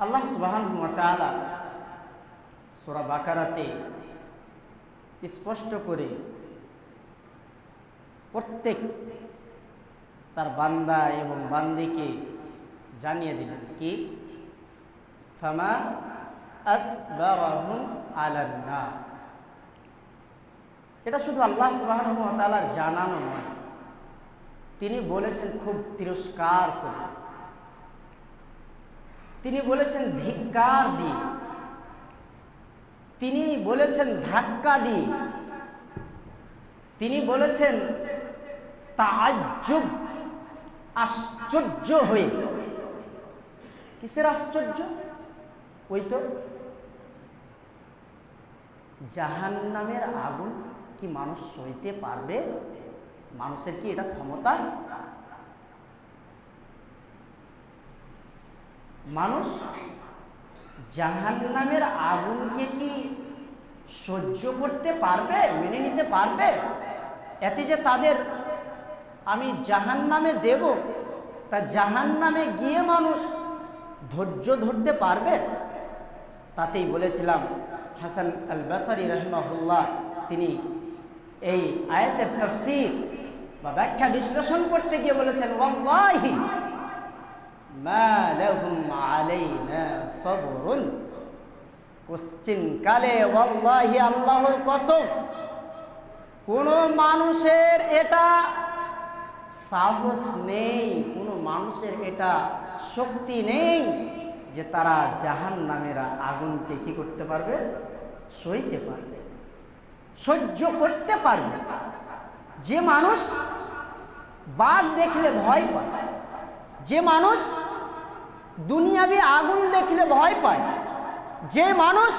আল্লাহ সুবহানাহু ওয়া তাআলা সূরা বাকারাতে স্পষ্ট করে প্রত্যেক তার বান্দা এবং বান্দিকে জানিয়ে দিলেন কি, ফামা আসবারাহুম আলান নার। এটা শুধু আল্লাহ সুবহানাহু ওয়া তাআলার জানানো নয়, তিনি বলেছেন খুব তিরস্কার করে, তিনি বলেছেন ধিক্কার দিয়ে, তিনি বলেছেন ধাক্কা দিয়ে, তিনি বলেছেন তাআজ্জুব, আশ্চর্য হয়ে। কিসের আশ্চর্য? ওই তো জাহান্নামের আগুন কি মানুষ সইতে পারবে? মানুষের কি এটা ক্ষমতা? মানুষ জাহান্নামের আগুনকে কি সহ্য করতে পারবে, মেনে নিতে পারবে? এতে যে তাদের আমি জাহান্নামে দেব, তা জাহান্নামে গিয়ে মানুষ ধৈর্য ধরতে পারবে? তাতেই বলেছিলাম হাসান আল বসরি রাহিমাহুল্লাহ তিনি এই আয়াতের তাফসীর বা ব্যাখ্যা বিশ্লেষণ করতে গিয়ে বলেছেন, ওয়াল্লাহি মা লাহুম আলাইনা সবরুন। কোশ্চিন কালে ওয়াল্লাহি, আল্লাহর কসম, কোন মানুষের এটা সাহস নেই, কোন মানুষের এটা শক্তি নেই যে তারা জাহান্নামের আগুনকে কি করতে পারবে, সইতে পারবে, সহ্য করতে পারবে। যে মানুষ বাঘ দেখলে ভয় পায়, যে মানুষ দুনিয়াবি আগুন দেখলে ভয় পায়, যে মানুষ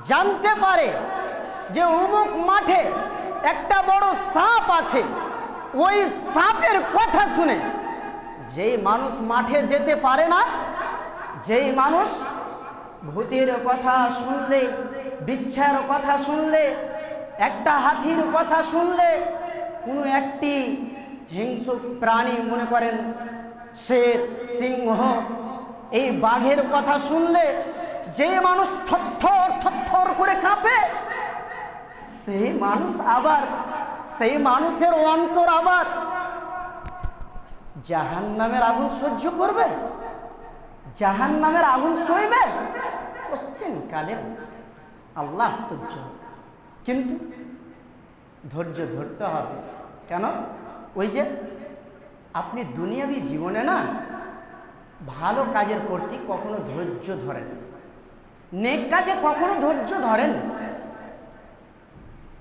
জানতে পারে যে অমুক মাঠে একটা বড় সাপ আছে, ওই সাপের কথা শুনে যেই মানুষ মাঠে যেতে পারে না, যেই মানুষ ভূতের কথা শুনলে, বিচ্ছার কথা শুনলে, একটা হাতির কথা শুনলে, কোনো একটি হিংস্র প্রাণী, মনে করেন শের, সিংহ, এই বাঘের কথা শুনলে যে মানুষ থরথর থরথর করে কাঁপে, সেই মানুষ আবার, সেই মানুষের অন্তর আবার জাহান্নামের আগুন সহ্য করবে, জাহান্নামের আগুন সইবে? কোশ্চেন কালে আল্লাহ আশ্চর্য। কিন্তু ধৈর্য ধরতে হবে। কেন? ওই যে আপনি দুনিয়াবি জীবনে না ভালো কাজের প্রতি কখনো ধৈর্য ধরেন, নেক কাজে কখনো ধৈর্য ধরেন।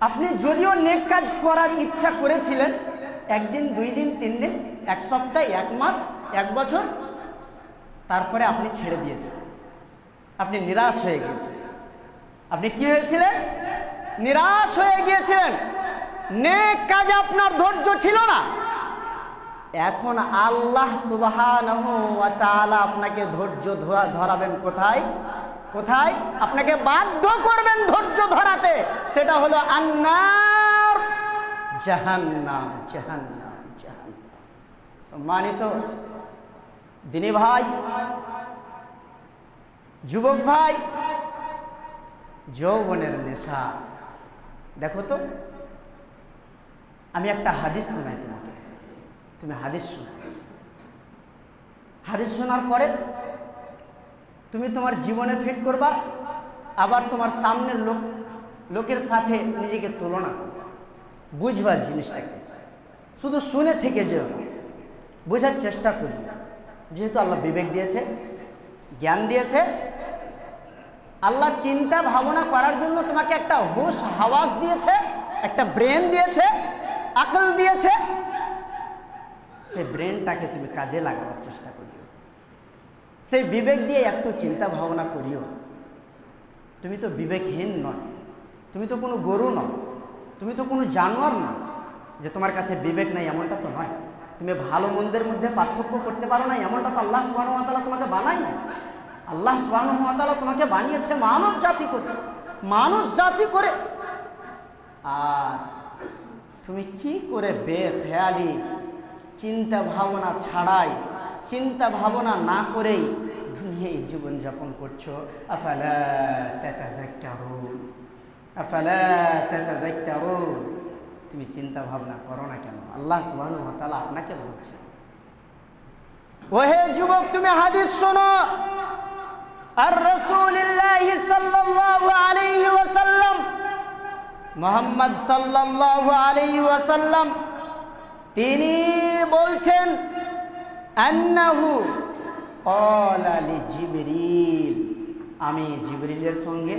আপনি যদিও নেক কাজ করার ইচ্ছা করেছিলেন, একদিন, 2 দিন, 3 দিন, 1 সপ্তাহ, 1 মাস, 1 বছর, তারপরে আপনি ছেড়ে দিয়েছেন, আপনি নিরাশ হয়ে গিয়েছেন। আপনি কি হয়েছিলেন? নিরাশ হয়ে গিয়েছিলেন। নেক কাজে আপনার ধৈর্য ছিল না। এখন আল্লাহ সুবহানাহু ওয়া তাআলা আপনাকে ধৈর্য ধরাবেন কোথায়? কোথায়? আপনাকে বাধ্য করবেন ধৈর্য ধরাতে, সেটা হলো আন্নার, জাহান্নাম, জাহান্নাম, জাহান্নাম। সম্মানিত দিনী ভাই, যুবক ভাই, যৌবনের নেশা। দেখো তো, আমি একটা হাদিস শোনাই তোমাকে, তুমি হাদিস শোনো। হাদিস শোনার পরে তুমি তোমার জীবনে ফিট করবা, আবার তোমার সামনের লোকের সাথে নিজেকে তুলনা করবা, বুঝবা জিনিসটাকে। শুধু শুনে থেকে যেও না, বোঝার চেষ্টা করি। যেহেতু আল্লাহ বিবেক দিয়েছে, জ্ঞান দিয়েছে, আল্লাহ চিন্তা ভাবনা করার জন্য তোমাকে একটা হুশ হাওয়াস দিয়েছে, একটা ব্রেন দিয়েছে, আকল দিয়েছে। সেই ব্রেনটাকে তুমি কাজে লাগাবার চেষ্টা করিও, সেই বিবেক দিয়ে একটু চিন্তা ভাবনা করিও। তুমি তো বিবেকহীন নয়, তুমি তো কোনো গরু নয়, তুমি তো কোনো জানোয়ার নয় যে তোমার কাছে বিবেক নাই, এমনটা তো নয়। তুমি ভালো মন্দের মধ্যে পার্থক্য করতে পারো না, এমনটা তো আল্লাহ সুবহানাহু ওয়া তাআলা তোমাকে বানায় না। আল্লাহ সুবহানাহু ওয়া তাআলা তোমাকে বানিয়েছে মানব জাতি করে, মানুষ জাতি করে। আর তুমি কি করে বেখেয়ালি চিন্তা ভাবনা ছাড়াই, চিন্তা ভাবনা না করেই দুনিয়ায় জীবন যাপন করছো, আফালা তাতাযাক্কারুন, আফালা তাতাযাক্কারুন, তুমি চিন্তা ভাবনা করো না কেন? আল্লাহ সুবহানাহু ওয়া তাআলা আপনাকে বলছে। ওহে যুবক, তুমি হাদিস শোনো। আর রাসূলুল্লাহ সাল্লাল্লাহু আলাইহি ওয়াসাল্লাম, মুহাম্মদ সাল্লাল্লাহু আলাইহি ওয়াসাল্লাম তিনি বলছেন, আন্নাহু ক্বালা লিজিবরিল, আমি জিবরিলের সঙ্গে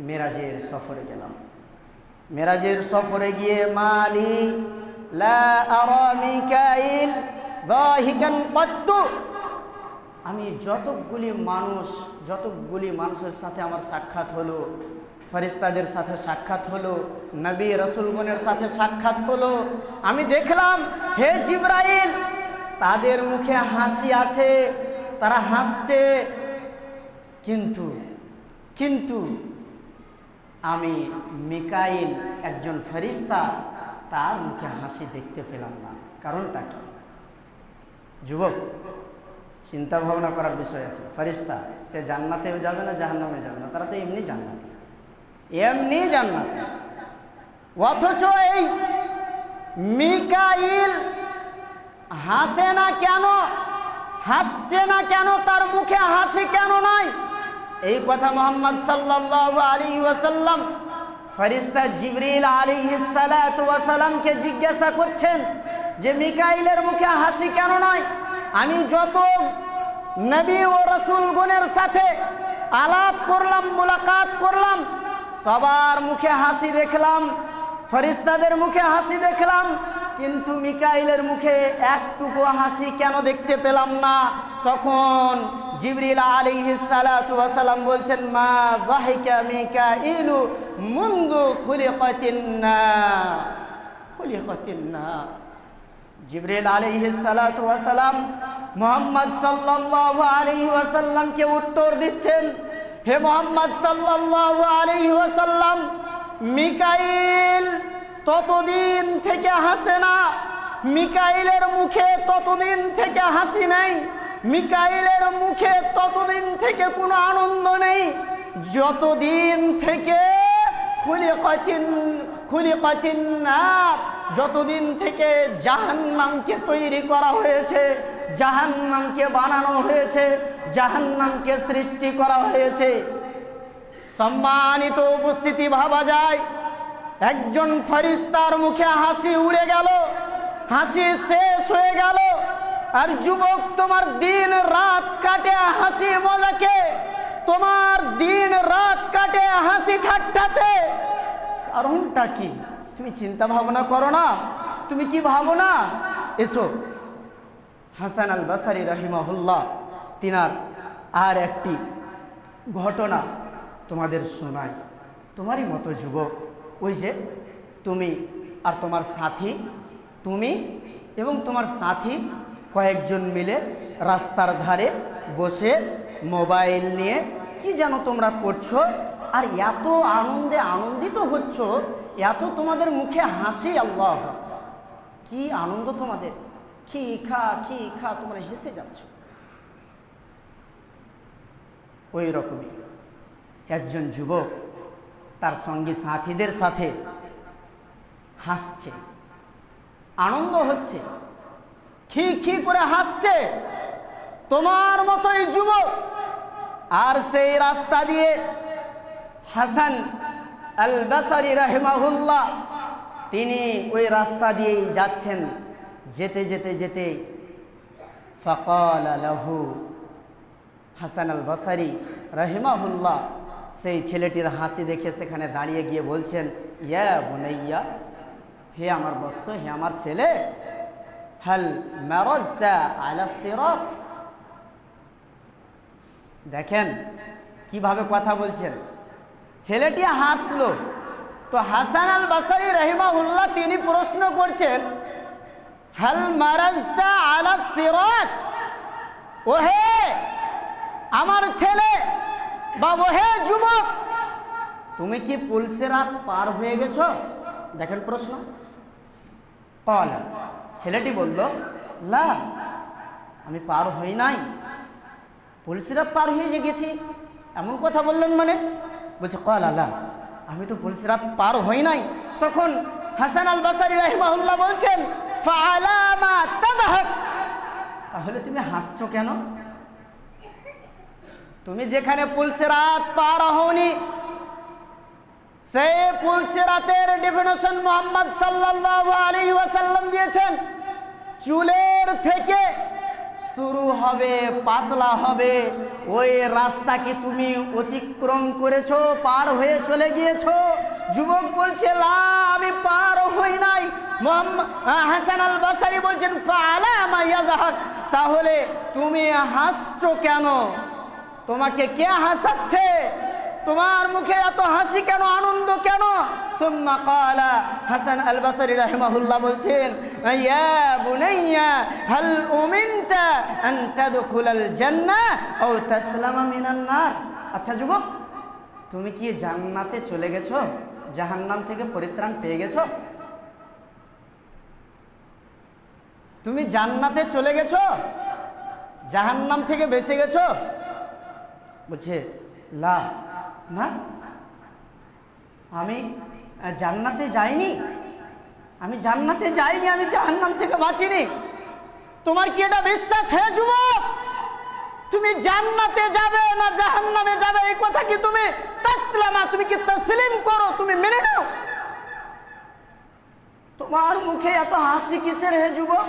মেরাজের সফরে গেলাম। মেরাজের সফরে গিয়ে মালি লা আরা মিকাইল দাহিকান কত্তু, আমি যতগুলি মানুষের সাথে আমার সাক্ষাৎ হলো, ফেরেশতাদের সাথে সাক্ষাৎ হলো, নবী রাসূলগণের সাথে সাক্ষাৎ হলো, আমি দেখলাম হে জিবরাইল তাদের মুখে হাসি আছে, তারা হাসছে, কিন্তু আমি মিকাইল একজন ফেরেশতা, তার মুখে হাসি দেখতে পেলাম না। কারণটা কি? যুবক, চিন্তা ভাবনা করার বিষয় আছে। ফেরেশতা সে জান্নাতেও যাবে না, জাহান্নামে যাবে না, তারা তো এমনি জান্নাতে, অথচ এই মিকাইল হাসে না কেন, হাসছে না কেন, তার মুখে হাসি কেন নাই? এই কথা মুহাম্মদ সাল্লাল্লাহু আলাইহি ওয়াসাল্লাম ফেরেশতা জিবরিল আলাইহিস সালাতু ওয়াস সালামকে জিজ্ঞাসা করছেন যে মিকাইলের মুখে হাসি কেন নাই? আমি যত নবী ও রাসূলগণের সাথে আলাপ করলাম, মুলাকাত করলাম, সবার মুখে হাসি দেখলাম, ফেরেশতাদের মুখে হাসি দেখলাম, কিন্তু মিকাইলের মুখে একটুকু হাসি কেন দেখতে পেলাম না? তখন জিবরিল আলাইহিস সালাতু ওয়াস সালাম বলছেন, মা যাহিকা মিকাইলু মুনযু খুলিকাতিন নার। জিবরিল আলাইহিস সালাতু ওয়াস সালাম মুহাম্মদ সাল্লাল্লাহু আলাইহি ওয়াসাল্লামকে উত্তর দিচ্ছেন, হে মুহাম্মদ সাল্লাল্লাহু আলাইহি ওয়াসাল্লাম, মিকাইল ততদিন থেকে হাসে না, মিকাইলের মুখে ততদিন থেকে হাসি নাই, মিকাইলের মুখে ততদিন থেকে কোনো আনন্দ নেই যতদিন থেকে খুলিকাতিন নার, যতদিন থেকে জাহান্নামকে তৈরি করা হয়েছে, জাহান্নামকে বানানো হয়েছে, জাহান্নামকে সৃষ্টি করা হয়েছে। সম্মানিত উপস্থিতি, ভাবা যায় একজন ফেরেশতার মুখে হাসি উড়ে গেল, হাসি শেষ হয়ে গেল, আর যুবক তোমার দিন রাত কাটে হাসি মজাকে, তোমার দিন রাত কাটে হাসি ঠাট্টাতে। কারণটা কি? তুমি চিন্তা ভাবনা করো না? তুমি কি ভাবো না? এসো, হাসান আল বসরি রাহিমাহুল্লাহ তিনার আর একটি ঘটনা তোমাদের শোনাই। তোমারই মতো যুবক, ওই যে তুমি আর তোমার সাথী, তুমি এবং তোমার সাথী কয়েকজন মিলে রাস্তার ধারে বসে মোবাইল নিয়ে কি যেন তোমরা করছো, আর এত আনন্দে আনন্দিত হচ্ছ, এত তোমাদের মুখে হাসি, আল্লাহ কি আনন্দ তোমাদের, খি খা তোমরা হেসে যাচ্ছ। ওই রকমই একজন যুবক তার সঙ্গী সাথীদের সাথে হাসছে, আনন্দ হচ্ছে, খি করে হাসছে, তোমার মতোই যুবক। আর সেই রাস্তা দিয়ে হাসান আল বসরি রাহিমাহুল্লাহ তিনি ওই রাস্তা দিয়েই যাচ্ছেন। যেতে যেতে যেতে ফাকালা লাহু, হাসান আল বসরি রাহিমাহুল্লাহ সেই ছেলেটির হাসি দেখে সেখানে দাঁড়িয়ে গিয়ে বলছেন, ইয়া বুনাইয়া, হে আমার বৎস, হে আমার ছেলে, হাল মারাজতা আলা সিরাত। দেখেন কিভাবে কথা বলছেন। ছেলেটি হাসলো, তো হাসান আল বসরি রাহিমাহুল্লাহ তিনি প্রশ্ন করছেন, হাল মারাজতা আলা সিরাত, ওহে আমার ছেলে বা ওহে যুবক, তুমি কি পুলসিরাত পার হয়ে গেছো? দেখেন প্রশ্ন। ছেলেটি বলল, লা, আমি পার হই নাই, পুলসিরাত পার হয়ে গেছি, এমন কথা বললেন মানে? বলছে কল আল্লাহ, আমি তো পুলসিরাত পার হই নাই। তখন হাসান আল বসরি রাহিমাহুল্লাহ বলছেন ফাআলা মা তাদহাক, তাহলে তুমি হাসছো কেন? তুমি যেখানে পুলসিরাত পার হওনি, সেই পুলসিরাতের ডেফিনেশন মুহাম্মদ সাল্লাল্লাহু আলাইহি ওয়াসাল্লাম দিয়েছেন, চুলের থেকে শুরু হবে, পাতলা হবে, ওই রাস্তা কি তুমি অতিক্রম করেছো, পার হয়ে চলে গিয়েছো? যুবক বলছে লা, আমি পার হই নাই। হাসান আল বসরি বলছেন ফাআলা মা ইয়াযহাক, তাহলে তুমি হাসছো কেন? তোমাকে কে হাসাচ্ছে? তোমার মুখে এত হাসি কেন, আনন্দ কেন? সুম্মা ক্বালা, হাসান আল বসরি রাহিমাহুল্লাহ বলছেন ইয়া বুনাইয়া হাল উমিনতা আন তাদখুলাল জান্নাহ আও তাসলামা মিনান নার। আচ্ছা যুবক, তুমি কি জান্নাতে চলে গেছো, জাহান্নাম থেকে পরিত্রাণ পেয়ে গেছো? তুমি জান্নাতে চলে গেছো, জাহান্নাম থেকে বেঁচে গেছো? বলছে লা, না, আমি জান্নাতে যাইনি, আমি জান্নাতে যাইনি, আমি জাহান্নাম থেকে বাঁচিনি। তোমার কি এটা বিশ্বাস? হে যুবক, তুমি জান্নাতে যাবে না জাহান্নামে যাবে, এই কথা কি তুমি তাসলিমা, তুমি কি তাসলিম করো, তুমি মেনে নাও? তোমার মুখে এত হাসি কিসের হে যুবক,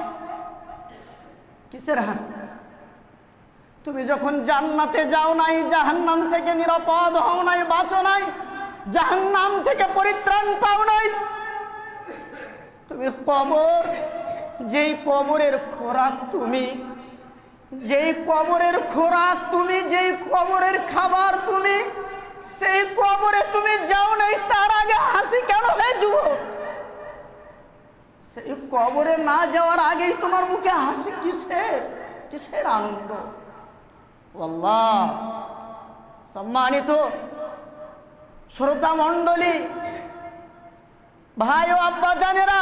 কিসের হাসি? তুমি যখন জান্নাতে যাও নাই, জাহান্নাম থেকে নিরাপদ হও নাই, বাঁচো নাই, জাহান্নাম থেকে পরিত্রাণ পাও নাই, তুমি কবর, যেই কবরের খোরাক তুমি, যেই কবরের খোরাক তুমি, যেই কবরের খাবার তুমি, সেই কবরে তুমি যাও নাই, তার আগে হাসি কেন হে যুবক? সেই কবরে না যাওয়ার আগেই তোমার মুখে হাসি কিসের, কিসের আনন্দ? আল্লাহ, সম্মানিত শ্রোতা মণ্ডলী, ভাই ও আব্বা জানেরা,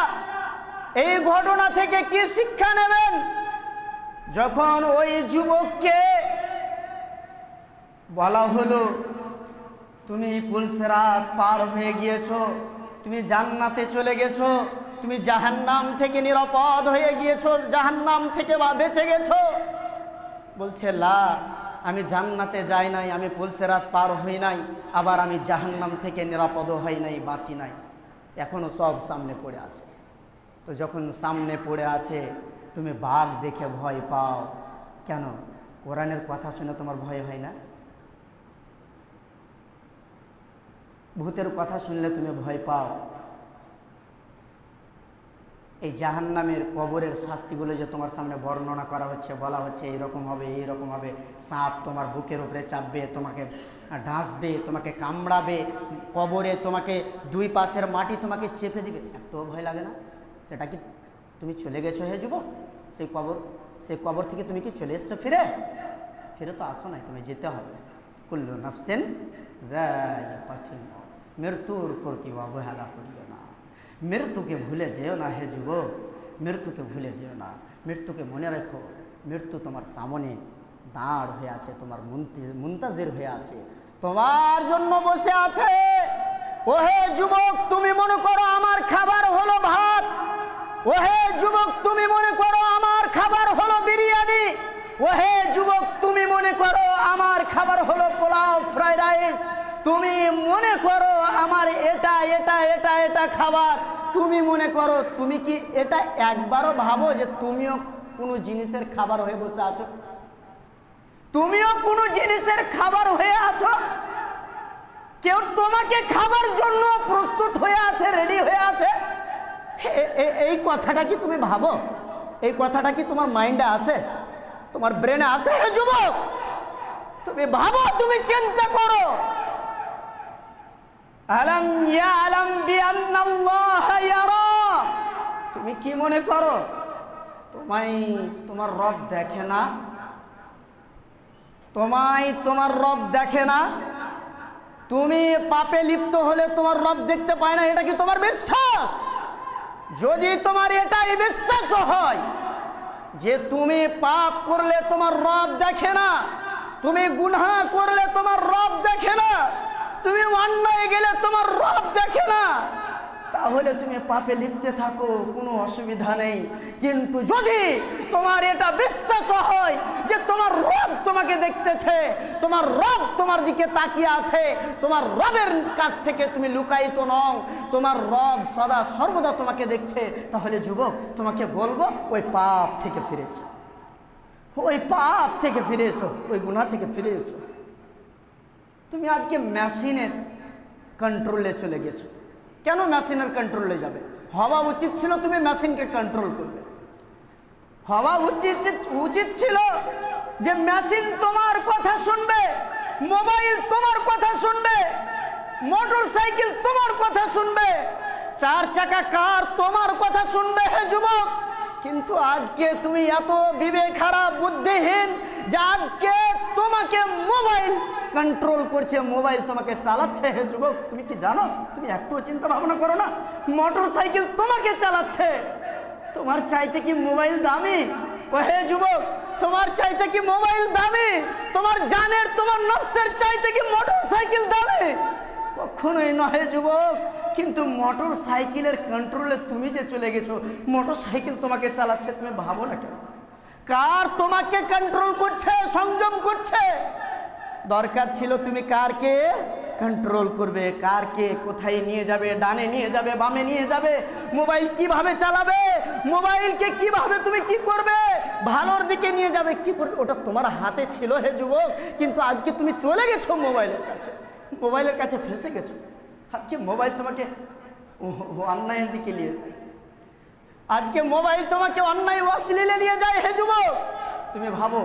এই ঘটনা থেকে কি শিক্ষা নেবেন? যখন ওই যুবককে বলা হলো তুমি পুলসিরাত পার হয়ে গিয়েছো, তুমি জান্নাতে চলে গেছো, তুমি জাহান্নাম থেকে নিরাপদ হয়ে গিয়েছো, জাহান্নাম থেকে বেঁচে গেছো, বলছে লা, আমি জান্নাতে যাই নাই, আমি পুলসিরাত পার হই নাই, আবার আমি জাহান্নাম থেকে নিরাপদ হই নাই, বাঁচি নাই, এখনো সব সামনে পড়ে আছে। তো যখন সামনে পড়ে আছে, তুমি বাঘ দেখে ভয় পাও কেন? কোরআনের কথা শুনে তোমার ভয় হয় না? ভূতের কথা শুনলে তুমি ভয় পাও? এই জাহান্নামের কবরের শাস্তিগুলো যে তোমার সামনে বর্ণনা করা হচ্ছে, বলা হচ্ছে এইরকম হবে, এইরকম হবে, সাপ তোমার বুকের উপরে চাপবে, তোমাকে ডাঁসবে, তোমাকে কামড়াবে, কবরে তোমাকে দুই পাশের মাটি তোমাকে চেপে দিবে, একটুও ভয় লাগে না? সেটা কি তুমি চলে গেছো হে যুবক? সেই কবর থেকে তুমি কি চলে এসছো ফিরে? ফিরে তো আসো নাই, তুমি যেতে হবে। কুল্লু নাফসিন যায়িকাতুল মউত, মৃত্যুর প্রতি অবহেলা করিও না, মৃত্যুকে ভুলে যেও না হে যুবক, মৃত্যুকে ভুলে যেও না, মৃত্যুকে মনে রেখো। মৃত্যু তোমার সামনে দাঁড় হয়ে আছে, তোমার মুন্তাজির হয়ে আছে, তোমার জন্য বসে আছে। ওহে যুবক, তুমি মনে করো আমার খাবার হলো ভাত, ওহে যুবক তুমি মনে করো আমার খাবার হলো বিরিয়ানি, ওহে যুবক তুমি মনে করো আমার খাবার হলো পোলাও, ফ্রাইড রাইস, তুমি মনে করো আমার এটা এটা এটা এটা খাবার, তুমি মনে করো, তুমি কি এটা একবারও ভাবো যে তুমিও কোনো জিনিসের খাবার হয়ে বসে আছো? তুমিও কোনো জিনিসের খাবার হয়ে আছো? কেউ তোমাকে খাবার জন্য প্রস্তুত হয়ে আছে, রেডি হয়ে আছে? এই কথাটা কি তুমি ভাবো? এই কথাটা কি তোমার মাইন্ডে আসে, তোমার ব্রেনে আসে? হে যুবক, তুমি ভাবো, তুমি চিন্তা করো। আলাম ইয়ালাম বিআন্নাল্লাহা ইয়ারা, তুমি কি মনে করো তোমায় তোমার রব দেখে না? তোমায় তোমার রব দেখে না? তুমি পাপে লিপ্ত হলে তোমার রব দেখতে পায় না, এটা কি তোমার বিশ্বাস? যদি তোমার এটাই বিশ্বাস হয় যে তুমি পাপ করলে তোমার রব দেখে না, তুমি গুনাহ করলে তোমার রব দেখে না, তুমি অন্যায় গেলে তোমার রব দেখে না, তাহলে তুমি পাপে লিপ্তে থাকো, কোনো অসুবিধা নেই। কিন্তু যদি তোমার এটা বিশ্বাস হয় যে তোমার রব তোমাকে দেখতেছে, তোমার রব তোমার দিকে তাকিয়ে আছে, তোমার রবের কাছ থেকে তুমি লুকায়িত নও, তোমার রব সদা সর্বদা তোমাকে দেখছে, তাহলে যুবক তোমাকে বলবো ওই পাপ থেকে ফিরে এসো, ওই পাপ থেকে ফিরে এসো, ওই গুনাহ থেকে ফিরে এসো। তুমি আজকে মেশিনের কন্ট্রোলে চলে গেছো। কেন মেশিনের কন্ট্রোলে যাবে? হওয়া উচিত ছিল তুমি মেশিনকে কন্ট্রোল করবে। হওয়া উচিত ছিল যে মেশিন তোমার কথা শুনবে, মোবাইল তোমার কথা শুনবে, মোটর সাইকেল তোমার কথা শুনবে, 4 চাকা কার তোমার কথা শুনবে। হে যুবক, কিন্তু আজকে তুমি এত বিবেক খারাপ, বুদ্ধিহীন যে আজকে তোমাকে মোবাইল কন্ট্রোল করছে, মোবাইল তোমাকে চালাচ্ছে। হে যুবক, তুমি কি জানো? তুমি একটু চিন্তা ভাবনা করো না। মোটর সাইকেল তোমাকে চালাচ্ছে, তোমার চাইতে কি মোবাইল দামি? ও হে যুবক, তোমার চাইতে কি মোবাইল দামি? তোমার জানের, তোমার নফসের চাইতে কি মোটর সাইকেল দামি? কখনোই নয় যুবক। কিন্তু মোটর সাইকেলের কন্ট্রোলে তুমি যে চলে গেছো, মোটর সাইকেল তোমাকে চালাচ্ছে, তুমি ভাবো না কেন? কার তোমাকে কন্ট্রোল করছে, সংযম করছে? দরকার ছিল তুমি কারকে কন্ট্রোল করবে, কারকে কোথায় নিয়ে যাবে, ডানে নিয়ে যাবে, বামে নিয়ে যাবে, মোবাইল কিভাবে চালাবে, মোবাইলকে কিভাবে তুমি কি করবে, ভালোর দিকে নিয়ে যাবে, কি করবে, ওটা তোমার হাতে ছিল। হে যুবক, কিন্তু আজকে তুমি চলে গেছো মোবাইলের কাছে, মোবাইলের কাছে ফেসে গেছো। আজকে মোবাইল তোমাকে অন্যায়ের দিকে নিয়ে যায়, আজকে মোবাইল তোমাকে অন্যায় অশ্লীলে নিয়ে যায়। হে যুবক, তুমি ভাবো,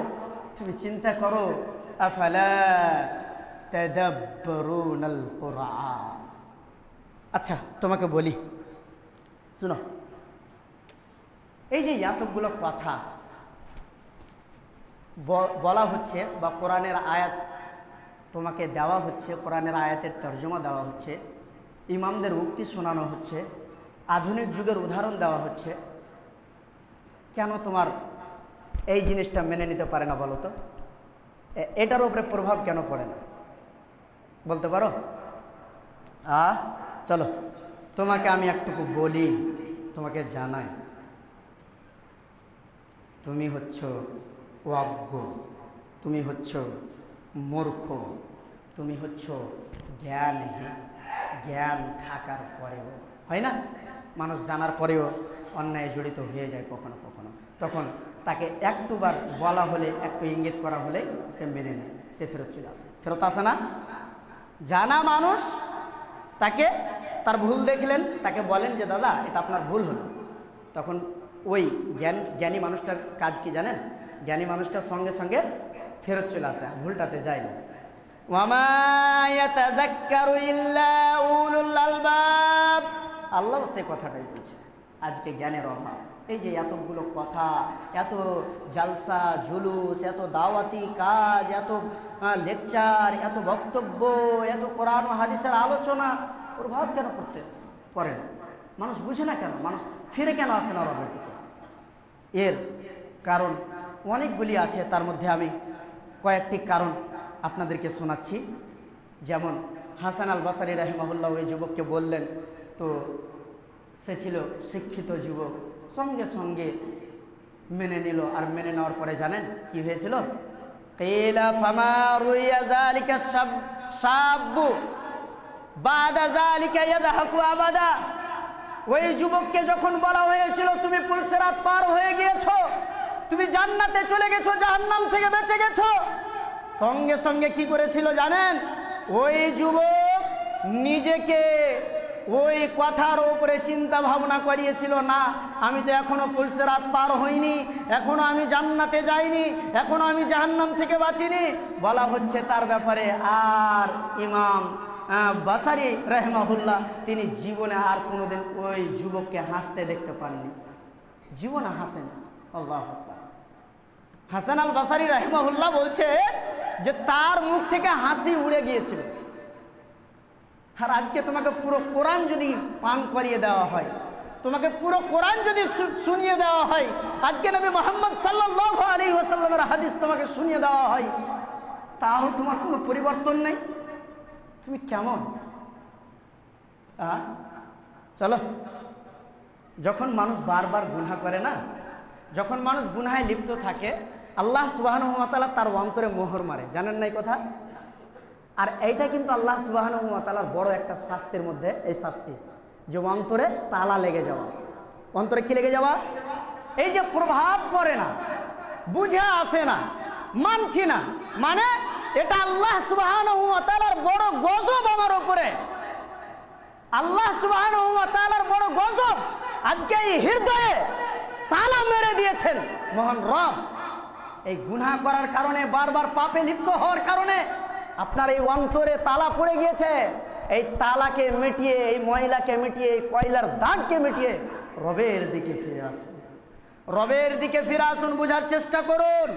তুমি চিন্তা করো, আফালা তাদাব্বারুনাল কুরআন। আচ্ছা তোমাকে বলি, শুনো, এই যে এতগুলো কথা বলা হচ্ছে বা কোরআনের আয়াত তোমাকে দেওয়া হচ্ছে, কোরআনের আয়াতের তর্জমা দেওয়া হচ্ছে, ইমামদের উক্তি শোনানো হচ্ছে, আধুনিক যুগের উদাহরণ দেওয়া হচ্ছে, কেন তোমার এই জিনিসটা মেনে নিতে পারে না বলো তো? এটার উপরে প্রভাব কেন পড়ে না বলতে পারো? চলো তোমাকে আমি একটুকু বলি, তোমাকে জানাই, তুমি হচ্ছ অজ্ঞ, তুমি হচ্ছ মূর্খ, তুমি হচ্ছ জ্ঞানহীন। জ্ঞান থাকার পরেও হয় না, মানুষ জানার পরেও অন্যায় জড়িত হয়ে যায় কখনো কখনো, তখন তাকে একটুবার বলা হলে, একটু ইঙ্গিত করা হলে সে মেনে নেয়, সে ফেরত চলে আসে। ফেরত আসে না? জানা মানুষ তাকে তার ভুল দেখলেন, তাকে বলেন যে দাদা এটা আপনার ভুল হলো, তখন ওই জ্ঞানী মানুষটার কাজ কি জানেন? জ্ঞানী মানুষটার সঙ্গে সঙ্গে ফেরত চলে আসে, ভুলটাতে যায় না। ওয়ামা ইয়াতাযাক্কারু ইল্লা উলুল আলবাব, আল্লাহ সে কথাটাই বলছে। আজকে জ্ঞানের অভাব, এই যে এতগুলো কথা, এত জালসা জুলুস, এত দাওয়াতি কাজ, এত লেকচার, এত বক্তব্য, এত কোরআন ও হাদিসের আলোচনা, প্রভাব কেন পড়ে না? মানুষ বুঝে না কেন? মানুষ ফিরে কেন আসে না রবের দিকে? এর কারণ অনেকগুলি আছে, তার মধ্যে আমি কয়েকটি কারণ আপনাদেরকে শোনাচ্ছি। যেমন হাসান আল বাসারি রাহিমাহুল্লাহ ওই যুবককে বললেন, তো সে ছিল শিক্ষিত যুবক, সঙ্গে সঙ্গে মেনে নিল। আর মেনে নেওয়ার পরে জানেন কি হয়েছিল? কিলা ফামা রুইয়া যালিকা শাবু বাদা যালিকা ইয়াযহাকু আবাদা। ওই যুবককে যখন বলা হয়েছিল তুমি পুলসিরাত পার হয়ে গিয়েছো, তুমি জান্নাতে চলে গেছো, জাহান্নাম থেকে বেঁচে গেছো, সঙ্গে সঙ্গে কি করেছিল জানেন? ওই যুবক নিজেকে ওই কথার উপরে চিন্তা ভাবনা করিয়েছিল, না আমি তো এখনো পুলসিরাত পার হইনি, এখনো আমি জান্নাতে যাইনি, এখনো আমি জাহান্নাম থেকে বাঁচিনি, বলা হচ্ছে তার ব্যাপারে। আর ইমাম বাসারি রাহিমাহুল্লাহ তিনি জীবনে আর কোনোদিন ওই যুবককে হাসতে দেখতে পাননি, জীবনে হাসেন। আল্লাহু আকবার। হাসান আল বাসারি রাহিমাহুল্লাহ বলছে যে তার মুখ থেকে হাসি উড়ে গিয়েছিল। আর আজকে তোমাকে পুরো কোরআন যদি পান করিয়ে দেওয়া হয়, তোমাকে পুরো কোরআন যদি শুনিয়ে দেওয়া হয়, আজকে নবী মুহাম্মদ সাল্লাল্লাহু আলাইহি ওয়াসাল্লামের হাদিস তোমাকে শুনিয়ে দেওয়া হয়, তাও তোমার কোনো পরিবর্তন নেই, তুমি কেমন? চলো, যখন মানুষ বারবার গুনাহ করে না, যখন মানুষ গুনাহে লিপ্ত থাকে, আল্লাহ সুবহানাহু ওয়া তাআলা তার অন্তরে মোহর মারে, জানেন না এই কথা? আর এইটা কিন্তু আল্লাহ সুবহানাহু ওয়া তাআলার বড় একটা শাস্তির মধ্যে এই শাস্তি, যে অন্তরে তালা লেগে যাওয়া। অন্তরে কি লেগে যাওয়া? এই যে প্রভাব পড়ে না, বুঝে আসে না, মানছি না, মানে এটা আল্লাহ সুবহানাহু ওয়া তাআলার বড় গজব আমার উপরে। আল্লাহ সুবহানাহু ওয়া তাআলার বড় গজব, আজকে এই হৃদয়ে তালা মেরে দিয়েছেন মহান রব। এই গুনাহ করার কারণে, বারবার পাপে লিপ্ত হওয়ার কারণে আপনার এই অন্তরে তালা পড়ে গিয়েছে। এই তালাকে মিটিয়ে, এই ময়লাকে মিটিয়ে, এই কয়লার দাগকে মিটিয়ে রবের দিকে ফিরে আসুন, রবের দিকে ফিরে আসুন, বোঝার চেষ্টা করুন।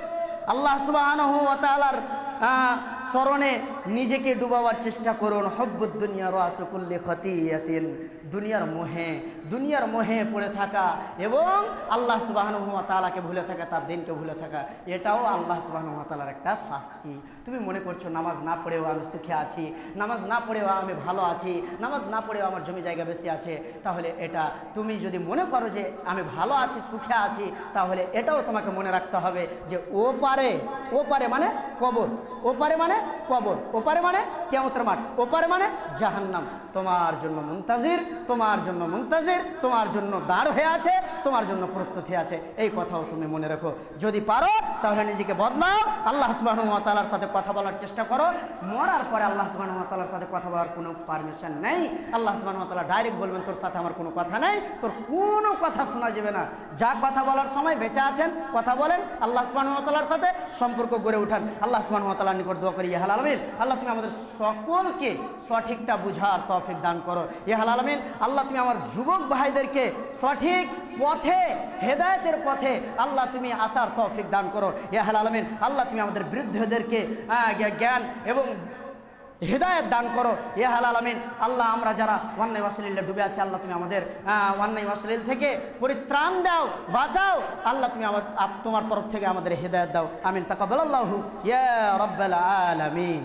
আল্লাহ সুবহানাহু ওয়া তাআলার স্মরণে নিজেকে ডুবাবার চেষ্টা করুন। হব্বুদ দুনিয়া রাসু কুল্লি খতিয়াতিন, দুনিয়ার মোহে পড়ে থাকা এবং আল্লাহ সুবহানাহু ওয়া তাআলাকে ভুলে থাকা, তার দিনকে ভুলে থাকা, এটাও আল্লাহ সুবহানাহু ওয়া তাআলার একটা শাস্তি। তুমি মনে করছো নামাজ না পড়েও আমি সুখে আছি, নামাজ না পড়েও আমি ভালো আছি, নামাজ না পড়েও আমার জমি জায়গা বেশি আছে, তাহলে এটা তুমি যদি মনে করো যে আমি ভালো আছি, সুখে আছি, তাহলে এটাও তোমাকে মনে রাখতে হবে যে ওপারে মানে কবর, ওপারে মানে কবর, ওপারে মানে কিয়ামতের মাঠ, ওপারে মানে জাহান্নাম তোমার জন্য মুনতাজির, তোমার জন্য মুনতাজির, তোমার জন্য দাঁড় হয়ে আছে, তোমার জন্য প্রস্তুতি আছে। এই কথাও তুমি মনে রাখো। যদি পারো তাহলে নিজেকে বদলাও, আল্লাহ সুবহানাহু ওয়া তাআলার সাথে কথা বলার চেষ্টা করো। মরার পরে আল্লাহ সুবহানাহু ওয়া তাআলার সাথে কথা বলার কোনো পারমিশন নেই। আল্লাহ সুবহানাহু ওয়া তাআলা ডাইরেক্ট বলবেন তোর সাথে আমার কোনো কথা নেই, তোর কোনো কথা শোনা যাবে না। যা কথা বলার সময় বেঁচে আছেন কথা বলেন, আল্লাহ সুবহানাহু ওয়া তাআলার সাথে সম্পর্ক গড়ে উঠান। আল্লাহ সুবহানাহু ওয়া তাআলার নিকট দোয়া করি, ইয়া আলামিন, আল্লাহ তুমি আমাদের সকলকে সঠিকটা বুঝার তৌফিক দান করো। ইয়া আলামিন, আল্লাহ তুমি আমার যুবক ভাইদেরকে সঠিক পথে, হেদায়েতের পথে আল্লাহ তুমি আসার তৌফিক দান করো। ইয়া আলামিন, আল্লাহ তুমি আমাদের বৃদ্ধদেরকে জ্ঞান এবং হেদায়েত দান করো। ইয়া আলামিন, আল্লাহ আমরা যারা অন্যায় অশ্লীলে ডুবে আছি, আল্লাহ তুমি আমাদের অন্যায় অশ্লীল থেকে পরিত্রাণ দাও, বাঁচাও। আল্লাহ তুমি তোমার তরফ থেকে আমাদের হেদায়েত দাও। আমিন। তাকাব্বালাল্লাহু ইয়া রাব্বাল আলামিন।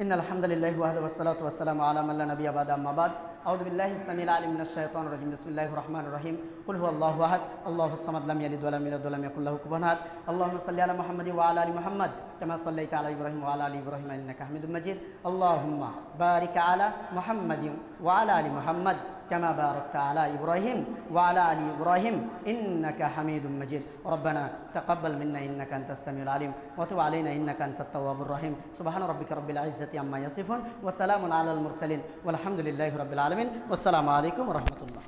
ইন্নাল হামদুলিল্লাহি ওয়াহদাহু ওয়াসসালাতু ওয়াসসালামু আলা মান লা নাবিয়্যা বা'দা, আম্মা বা'দ। আউযু বিল্লাহি সামিল আলিম মিনাশ শাইতানির রাজিম। বিসমিল্লাহির রহমানির রহিম। কুল হুয়াল্লাহু আহাদ, আল্লাহুস সামাদ, লাম ইয়ালিদ ওয়া লাম ইউলাদ ওয়া লাম ইয়াকুল লাহু কুফুওয়ান আহাদ। আল্লাহুম্মা সাল্লি আলা মুহাম্মাদিন ওয়া আলা আলি মুহাম্মাদ কামা সাল্লাইতা আলা ইব্রাহিম ওয়া আলা আলি ইব্রাহিম ইন্নাকা হামিদুম মাজিদ। আল্লাহুম্মা বারিক আলা মুহাম্মাদিন ওয়া আলা আলি মুহাম্মাদ كما باركت على إبراهيم وعلى آل إبراهيم إنك حميد مجيد. ربنا تقبل منا إنك أنت السميع العليم وتب علينا إنك أنت التواب الرحيم. سبحان ربك رب العزة عما يصفون وسلام على المرسلين والحمد لله رب العالمين والسلام عليكم ورحمة الله.